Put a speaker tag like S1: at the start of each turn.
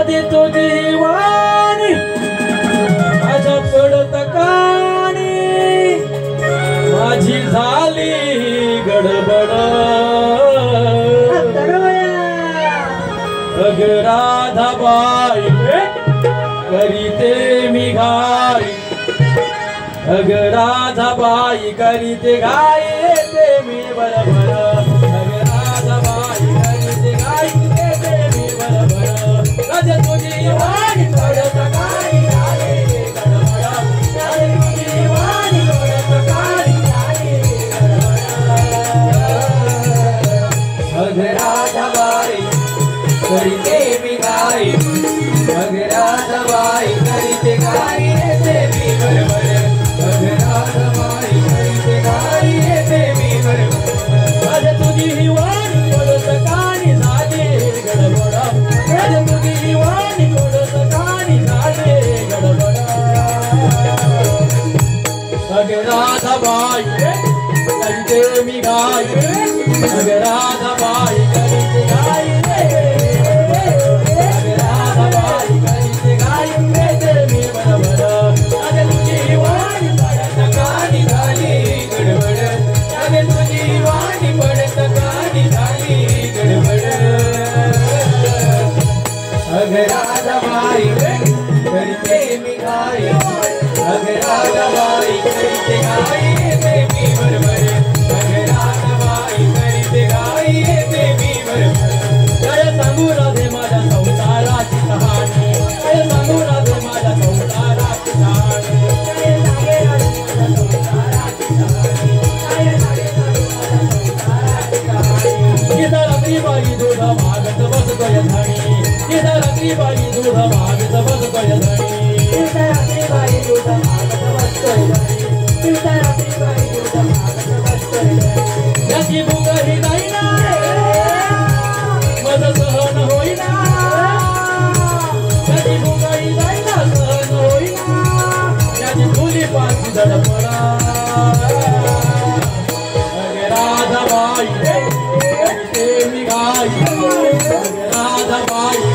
S1: आधी तुझी वाणी माझ्या पडत कानी माझी झाली गडबड अग राधाबाई करीते मी घाई अग राधाबाई करीते घाई येते मी बरोबर अग राधाबाई करीते घाई येते मी बरोबर राजा तुझी वाणी पडत कानी झाली गडबड राजा तुझी वाणी पडत कानी झाली गडबड अग राधाबाई करीते मी घाई अग राधाबाई करीते घाई येते मी बरोबर अग राधाबाई करीते घाई येते मी बरोबर राजा तुझी वाणी पडत कानी झाली गडबड राजा तुझी वाणी पडत कानी झाली गडबड अग राधाबाई करीते मी घाई अग राधाबाई करीते घाई अग राधाबाई करीते मी घाई अग राधाबाई करीते घाई येते मी बरोबर अग राधाबाई करीते घाई येते मी बरोबर जय सांगू राधे माझ्या संसाराची कहाणी जय सांगू राधे माझ्या संसाराची कहाणी जय सांगे राधे माझ्या संसाराची कहाणी जय सांगे राधे माझ्या संसाराची कहाणी गीता रात्री बाई दूध मागत बसतोय धणी गीता रात्री बाई दूध मागत बसतोय धणी गीता रात्री बाई दूध मागत बसतोय धणी गीता रात्री बाई दूध मागत बसतोय धणी याची भूक ही जाईना मज सहन होईना याची भूक ही जाईना सहन होईना याची फुली पाची धडपडा अग राधाबाई करीते मी घाई अग राधाबाई